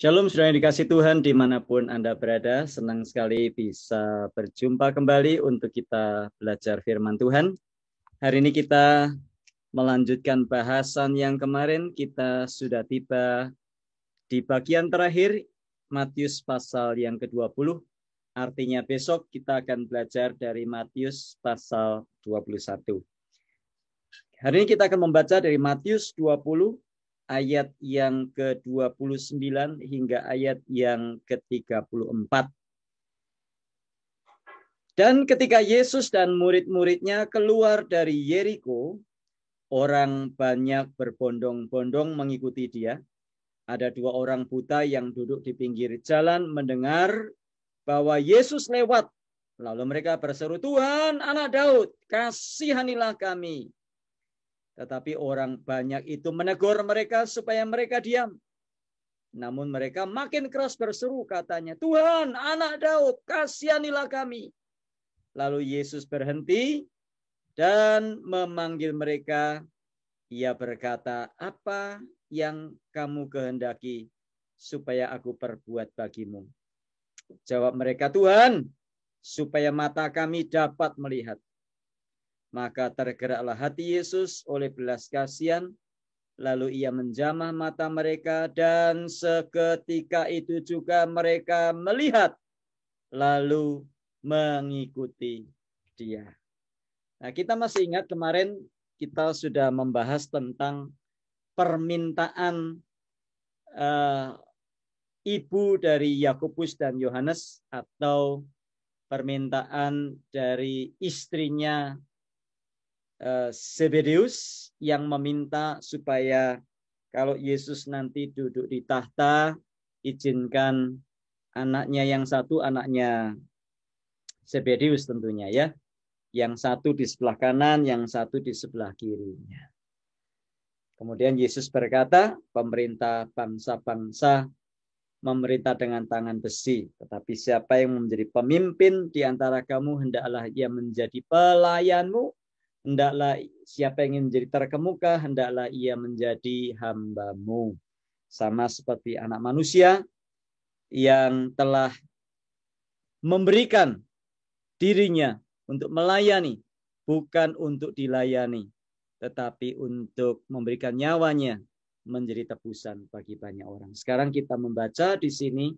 Shalom, saudara yang dikasih Tuhan dimanapun Anda berada. Senang sekali bisa berjumpa kembali untuk kita belajar firman Tuhan. Hari ini kita melanjutkan bahasan yang kemarin. Kita sudah tiba di bagian terakhir, Matius pasal yang ke-20. Artinya besok kita akan belajar dari Matius pasal 21. Hari ini kita akan membaca dari Matius 20, ayat yang ke-29 hingga ayat yang ke-34. Dan ketika Yesus dan murid-muridnya keluar dari Yeriko, orang banyak berbondong-bondong mengikuti dia. Ada dua orang buta yang duduk di pinggir jalan mendengar bahwa Yesus lewat. Lalu mereka berseru, "Tuhan, Anak Daud, kasihanilah kami." Tetapi orang banyak itu menegur mereka supaya mereka diam. Namun mereka makin keras berseru, katanya, "Tuhan, Anak Daud, kasihanilah kami." Lalu Yesus berhenti dan memanggil mereka. Ia berkata, "Apa yang kamu kehendaki supaya aku perbuat bagimu?" Jawab mereka, "Tuhan, supaya mata kami dapat melihat." Maka tergeraklah hati Yesus oleh belas kasihan, lalu ia menjamah mata mereka, dan seketika itu juga mereka melihat, lalu mengikuti dia. Nah, kita masih ingat kemarin kita sudah membahas tentang permintaan ibu dari Yakobus dan Yohanes, atau permintaan dari istrinya Zebedeus yang meminta supaya kalau Yesus nanti duduk di tahta, izinkan anaknya yang satu, anaknya Zebedeus tentunya ya, yang satu di sebelah kanan, yang satu di sebelah kirinya. Kemudian Yesus berkata, pemerintah bangsa-bangsa memerintah dengan tangan besi, tetapi siapa yang menjadi pemimpin di antara kamu, hendaklah ia menjadi pelayanmu. Hendaklah siapa yang ingin menjadi terkemuka, hendaklah ia menjadi hambamu. Sama seperti anak manusia yang telah memberikan dirinya untuk melayani, bukan untuk dilayani, tetapi untuk memberikan nyawanya menjadi tebusan bagi banyak orang. Sekarang kita membaca di sini,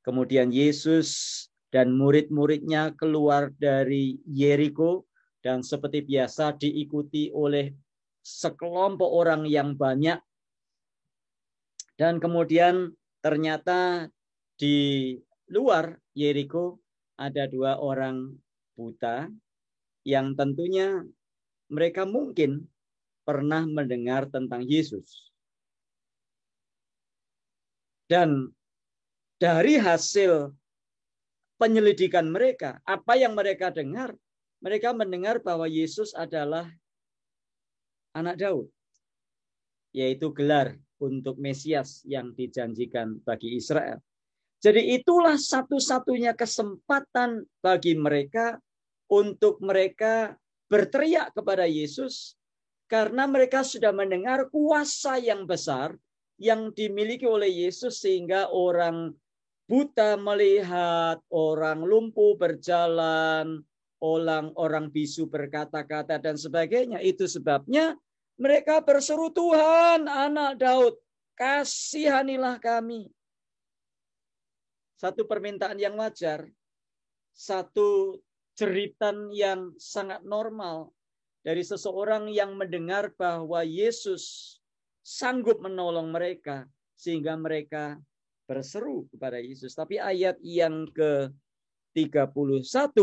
kemudian Yesus dan murid-muridnya keluar dari Yeriko, dan seperti biasa diikuti oleh sekelompok orang yang banyak. Dan kemudian ternyata di luar Yeriko ada dua orang buta yang tentunya mereka mungkin pernah mendengar tentang Yesus. Dan dari hasil penyelidikan mereka, apa yang mereka dengar? Mereka mendengar bahwa Yesus adalah Anak Daud, yaitu gelar untuk Mesias yang dijanjikan bagi Israel. Jadi itulah satu-satunya kesempatan bagi mereka untuk mereka berteriak kepada Yesus, karena mereka sudah mendengar kuasa yang besar yang dimiliki oleh Yesus, sehingga orang buta melihat, orang lumpuh berjalan, orang bisu berkata-kata dan sebagainya. Itu sebabnya mereka berseru, "Tuhan, Anak Daud, kasihanilah kami." Satu permintaan yang wajar, satu jeritan yang sangat normal dari seseorang yang mendengar bahwa Yesus sanggup menolong mereka, sehingga mereka berseru kepada Yesus. Tapi ayat yang ke-31,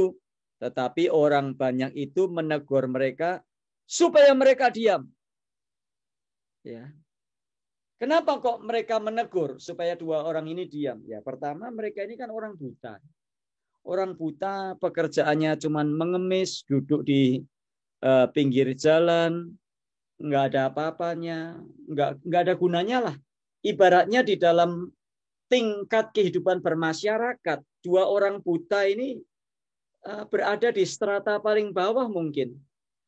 tetapi orang banyak itu menegur mereka supaya mereka diam. Ya. Kenapa kok mereka menegur supaya dua orang ini diam? Ya, pertama, mereka ini kan orang buta. Orang buta pekerjaannya cuma mengemis, duduk di pinggir jalan, nggak ada apa-apanya, nggak ada gunanya lah. Ibaratnya di dalam tingkat kehidupan bermasyarakat, dua orang buta ini berada di strata paling bawah mungkin.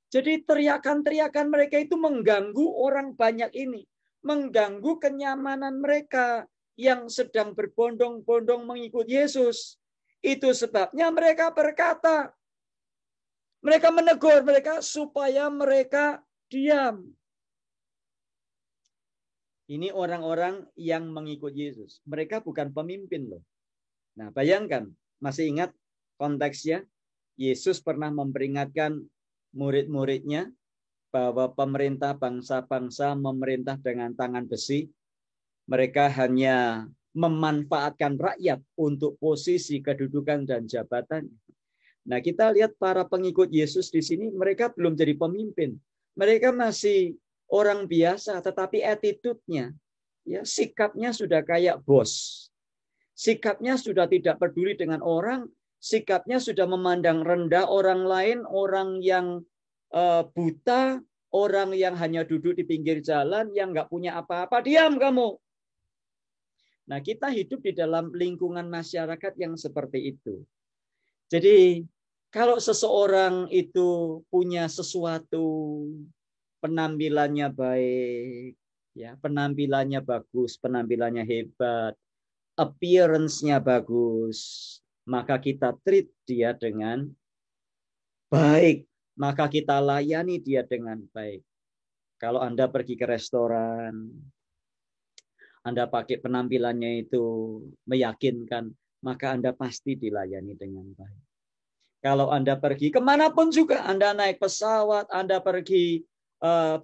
Jadi teriakan-teriakan mereka itu mengganggu orang banyak ini, mengganggu kenyamanan mereka. yang sedang berbondong-bondong mengikut Yesus. Itu sebabnya mereka berkata, mereka menegur mereka supaya mereka diam. Ini orang-orang yang mengikut Yesus. Mereka bukan pemimpin loh. Nah, bayangkan, masih ingat konteksnya? Yesus pernah memperingatkan murid-muridnya bahwa pemerintah bangsa-bangsa memerintah dengan tangan besi. Mereka hanya memanfaatkan rakyat untuk posisi, kedudukan, dan jabatan. Nah, kita lihat para pengikut Yesus di sini, mereka belum jadi pemimpin. Mereka masih orang biasa, tetapi attitude-nya, ya, sikapnya sudah kayak bos. Sikapnya sudah tidak peduli dengan orang, sikapnya sudah memandang rendah orang lain, orang yang buta, orang yang hanya duduk di pinggir jalan, yang nggak punya apa-apa. Diam kamu. Nah, kita hidup di dalam lingkungan masyarakat yang seperti itu. Jadi, kalau seseorang itu punya sesuatu, penampilannya baik, ya, penampilannya bagus, penampilannya hebat, appearance-nya bagus, maka kita treat dia dengan baik, maka kita layani dia dengan baik. Kalau Anda pergi ke restoran, Anda pakai penampilannya itu meyakinkan, maka Anda pasti dilayani dengan baik. Kalau Anda pergi kemanapun juga, Anda naik pesawat, Anda pergi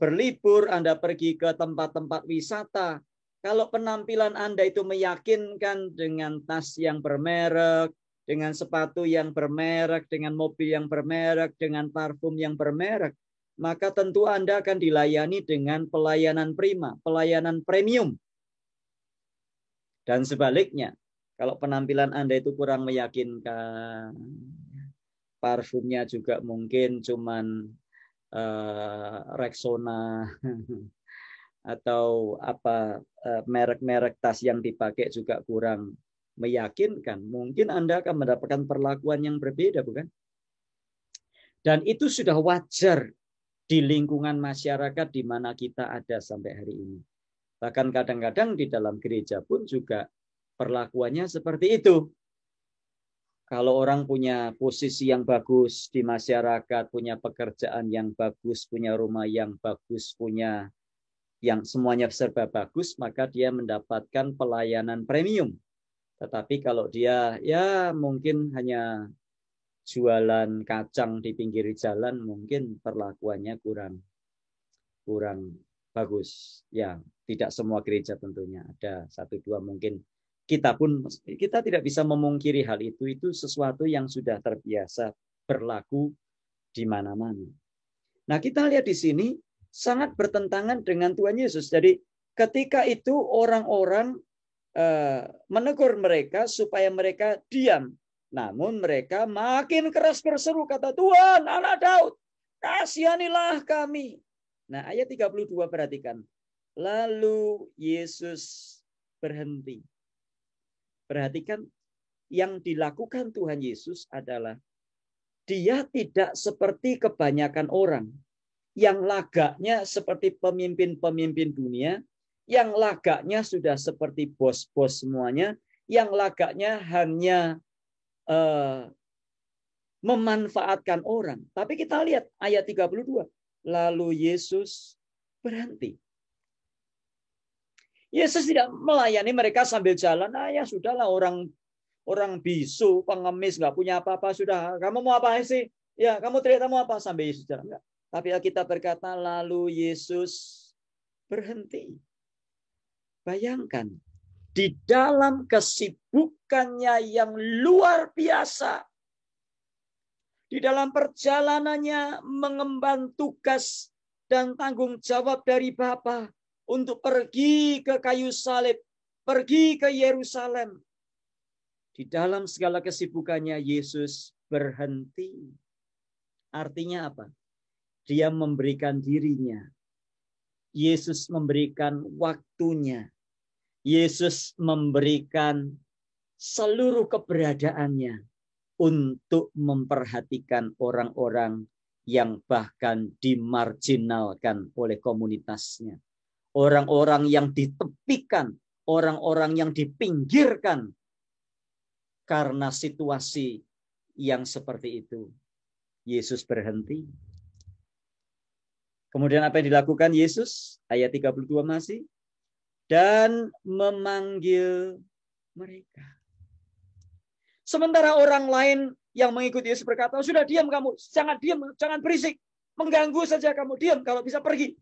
berlibur, Anda pergi ke tempat-tempat wisata, kalau penampilan Anda itu meyakinkan dengan tas yang bermerek, dengan sepatu yang bermerek, dengan mobil yang bermerek, dengan parfum yang bermerek, maka tentu Anda akan dilayani dengan pelayanan prima, pelayanan premium. Dan sebaliknya, kalau penampilan Anda itu kurang meyakinkan, parfumnya juga mungkin cuman Rexona atau apa merek-merek tas yang dipakai juga kurang meyakinkan, mungkin Anda akan mendapatkan perlakuan yang berbeda, bukan? Dan itu sudah wajar di lingkungan masyarakat di mana kita ada sampai hari ini. Bahkan kadang-kadang di dalam gereja pun juga perlakuannya seperti itu. Kalau orang punya posisi yang bagus di masyarakat, punya pekerjaan yang bagus, punya rumah yang bagus, punya yang semuanya serba bagus, maka dia mendapatkan pelayanan premium. Tetapi kalau dia ya mungkin hanya jualan kacang di pinggir jalan, mungkin perlakuannya kurang bagus. Ya, tidak semua gereja tentunya, ada satu dua mungkin. Kita tidak bisa memungkiri hal itu. Itu sesuatu yang sudah terbiasa berlaku di mana-mana. Nah, kita lihat di sini sangat bertentangan dengan Tuhan Yesus. Jadi ketika itu orang-orang menegur mereka supaya mereka diam. Namun mereka makin keras berseru, kata Tuhan, Anak Daud, kasihanilah kami. Nah, ayat 32 perhatikan. Lalu Yesus berhenti. Perhatikan, yang dilakukan Tuhan Yesus adalah dia tidak seperti kebanyakan orang yang lagaknya seperti pemimpin-pemimpin dunia, yang lagaknya sudah seperti bos-bos semuanya, yang lagaknya hanya memanfaatkan orang. Tapi kita lihat ayat 32. Lalu Yesus berhenti. Yesus tidak melayani mereka sambil jalan. Nah, ya sudahlah, orang bisu, pengemis, nggak punya apa-apa, sudah. Kamu mau apa sih? Ya, kamu teriak kamu apa? Sambil Yesus jalan. Enggak. Tapi Alkitab berkata, lalu Yesus berhenti. Bayangkan, di dalam kesibukannya yang luar biasa, di dalam perjalanannya mengemban tugas dan tanggung jawab dari Bapa untuk pergi ke kayu salib, pergi ke Yerusalem. Di dalam segala kesibukannya Yesus berhenti. Artinya apa? Dia memberikan dirinya. Yesus memberikan waktunya. Yesus memberikan seluruh keberadaannya untuk memperhatikan orang-orang yang bahkan dimarginalkan oleh komunitasnya. Orang-orang yang ditepikan, orang-orang yang dipinggirkan karena situasi yang seperti itu. Yesus berhenti. Kemudian apa yang dilakukan Yesus? Ayat 32 masih. Dan memanggil mereka. Sementara orang lain yang mengikuti Yesus berkata, sudah diam kamu, jangan diam, jangan berisik. Mengganggu saja kamu, diam, kalau bisa pergi.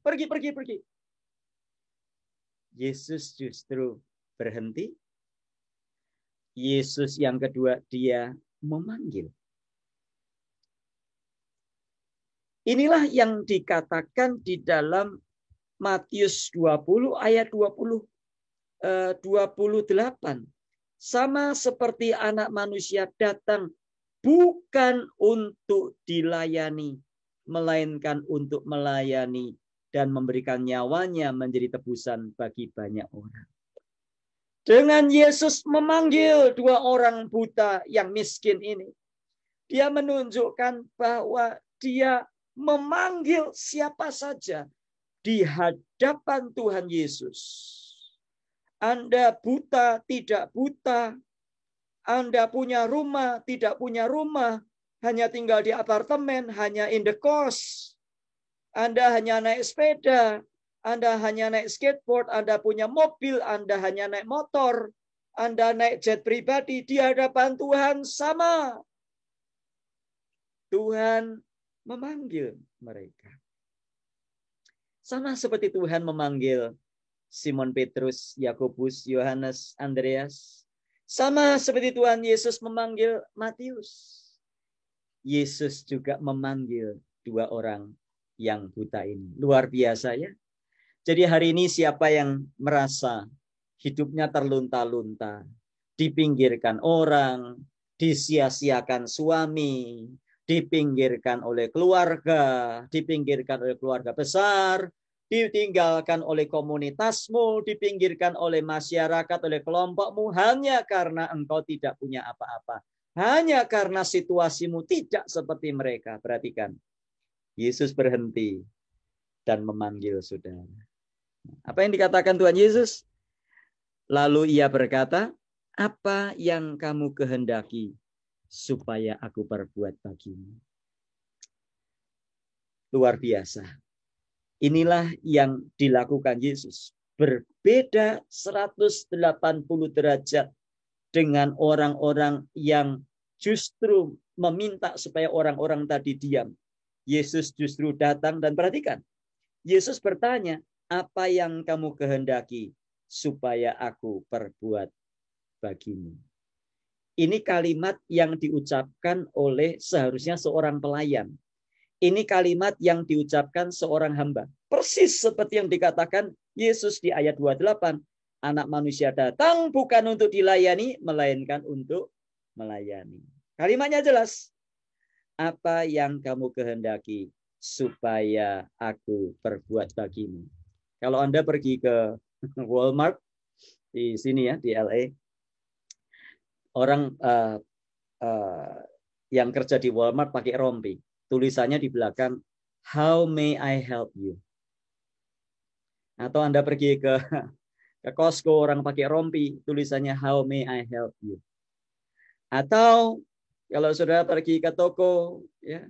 Yesus justru berhenti. Yesus yang kedua, dia memanggil. Inilah yang dikatakan di dalam Matius 20 ayat 28. Sama seperti anak manusia datang bukan untuk dilayani, melainkan untuk melayani dan memberikan nyawanya menjadi tebusan bagi banyak orang. Dengan Yesus memanggil dua orang buta yang miskin ini, dia menunjukkan bahwa dia memanggil siapa saja di hadapan Tuhan Yesus. Anda buta, tidak buta. Anda punya rumah, tidak punya rumah. Hanya tinggal di apartemen, hanya in the kos. Anda hanya naik sepeda. Anda hanya naik skateboard. Anda punya mobil. Anda hanya naik motor. Anda naik jet pribadi. Di hadapan Tuhan sama. Tuhan memanggil mereka. Sama seperti Tuhan memanggil Simon Petrus, Yakobus, Yohanes, Andreas. Sama seperti Tuhan Yesus memanggil Matius. Yesus juga memanggil dua orang yang buta ini. Luar biasa ya. Jadi hari ini siapa yang merasa hidupnya terlunta-lunta, dipinggirkan orang, disia-siakan suami, dipinggirkan oleh keluarga besar, ditinggalkan oleh komunitasmu, dipinggirkan oleh masyarakat, oleh kelompokmu, hanya karena engkau tidak punya apa-apa. Hanya karena situasimu tidak seperti mereka. Perhatikan, Yesus berhenti dan memanggil saudara. Apa yang dikatakan Tuhan Yesus? Lalu ia berkata, apa yang kamu kehendaki supaya aku perbuat bagimu? Luar biasa. Inilah yang dilakukan Yesus. Berbeda 180 derajat dengan orang-orang yang justru meminta supaya orang-orang tadi diam. Yesus justru datang dan perhatikan. Yesus bertanya, apa yang kamu kehendaki supaya aku perbuat bagimu? Ini kalimat yang diucapkan oleh seharusnya seorang pelayan. Ini kalimat yang diucapkan seorang hamba. Persis seperti yang dikatakan Yesus di ayat 28. Anak manusia datang bukan untuk dilayani, melainkan untuk melayani. Kalimatnya jelas. Apa yang kamu kehendaki supaya aku perbuat bagimu? Kalau Anda pergi ke Walmart di sini ya, di LA, orang yang kerja di Walmart pakai rompi. Tulisannya di belakang, how may I help you? Atau Anda pergi ke Costco, orang pakai rompi, tulisannya, how may I help you? Atau kalau saudara pergi ke toko, ya,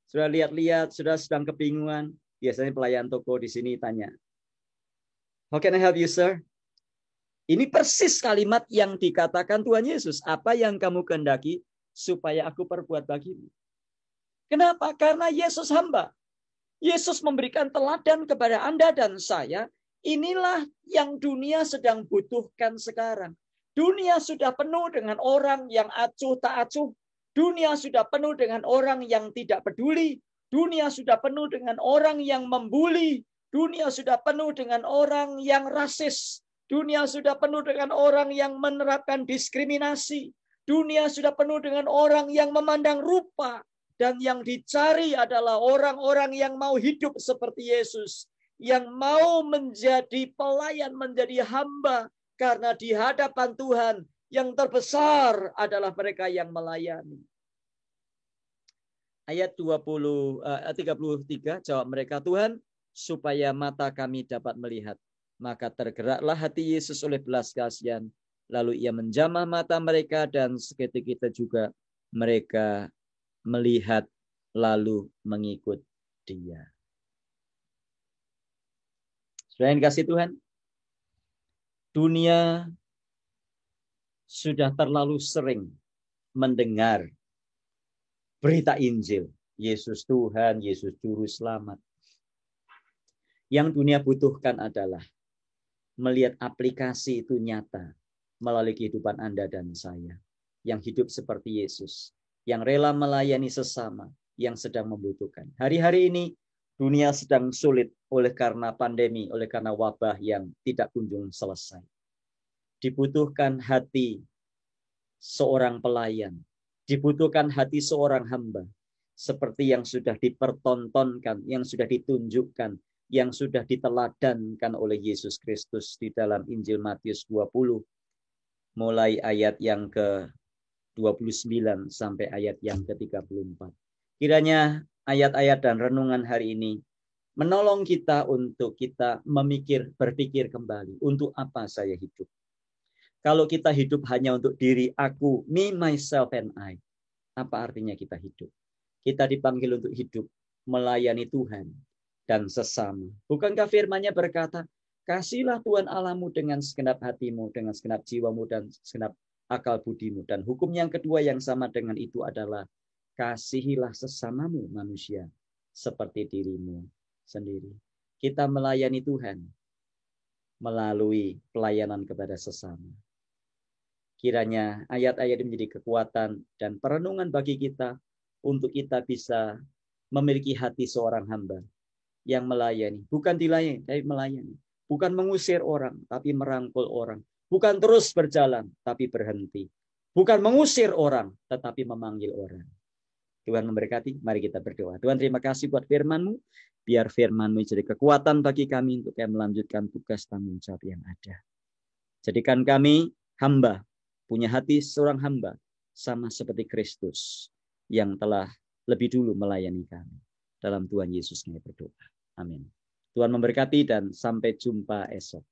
sudah lihat-lihat, sudah sedang kebingungan, biasanya pelayan toko di sini tanya, how can I help you, sir? Ini persis kalimat yang dikatakan Tuhan Yesus. Apa yang kamu kehendaki supaya aku perbuat bagimu? Kenapa? Karena Yesus hamba. Yesus memberikan teladan kepada Anda dan saya. Inilah yang dunia sedang butuhkan sekarang. Dunia sudah penuh dengan orang yang acuh tak acuh. Dunia sudah penuh dengan orang yang tidak peduli. Dunia sudah penuh dengan orang yang membuli. Dunia sudah penuh dengan orang yang rasis. Dunia sudah penuh dengan orang yang menerapkan diskriminasi. Dunia sudah penuh dengan orang yang memandang rupa. Dan yang dicari adalah orang-orang yang mau hidup seperti Yesus. Yang mau menjadi pelayan, menjadi hamba. Karena di hadapan Tuhan yang terbesar adalah mereka yang melayani. Ayat 33 jawab mereka, Tuhan, supaya mata kami dapat melihat. Maka tergeraklah hati Yesus oleh belas kasihan. Lalu ia menjamah mata mereka dan seketika juga mereka melihat lalu mengikut dia. Saudara yang kasih Tuhan, dunia sudah terlalu sering mendengar berita Injil. Yesus Tuhan, Yesus Juru Selamat. Yang dunia butuhkan adalah melihat aplikasi itu nyata melalui kehidupan Anda dan saya. Yang hidup seperti Yesus. Yang rela melayani sesama yang sedang membutuhkan. Hari-hari ini dunia sedang sulit oleh karena pandemi, oleh karena wabah yang tidak kunjung selesai. Dibutuhkan hati seorang pelayan. Dibutuhkan hati seorang hamba. Seperti yang sudah dipertontonkan, yang sudah ditunjukkan, yang sudah diteladankan oleh Yesus Kristus di dalam Injil Matius 20. Mulai ayat yang ke-29 sampai ayat yang ke-34. Kiranya ayat-ayat dan renungan hari ini menolong kita untuk kita berpikir kembali. Untuk apa saya hidup? Kalau kita hidup hanya untuk diri aku, me, myself, and I. Apa artinya kita hidup? Kita dipanggil untuk hidup, melayani Tuhan dan sesama. Bukankah firman-Nya berkata, kasihlah Tuhan Allahmu dengan segenap hatimu, dengan segenap jiwamu, dan segenap akal budimu. Dan hukum yang kedua yang sama dengan itu adalah, kasihilah sesamamu manusia seperti dirimu sendiri. Kita melayani Tuhan melalui pelayanan kepada sesama. Kiranya ayat-ayat ini menjadi kekuatan dan perenungan bagi kita untuk kita bisa memiliki hati seorang hamba yang melayani. Bukan dilayani, tapi melayani. Bukan mengusir orang, tapi merangkul orang. Bukan terus berjalan, tapi berhenti. Bukan mengusir orang, tetapi memanggil orang. Tuhan memberkati, mari kita berdoa. Tuhan, terima kasih buat firman-Mu. Biar firman-Mu jadi kekuatan bagi kami untuk melanjutkan tugas tanggung jawab yang ada. Jadikan kami hamba, punya hati seorang hamba, sama seperti Kristus yang telah lebih dulu melayani kami. Dalam Tuhan Yesus kami berdoa. Amin. Tuhan memberkati dan sampai jumpa esok.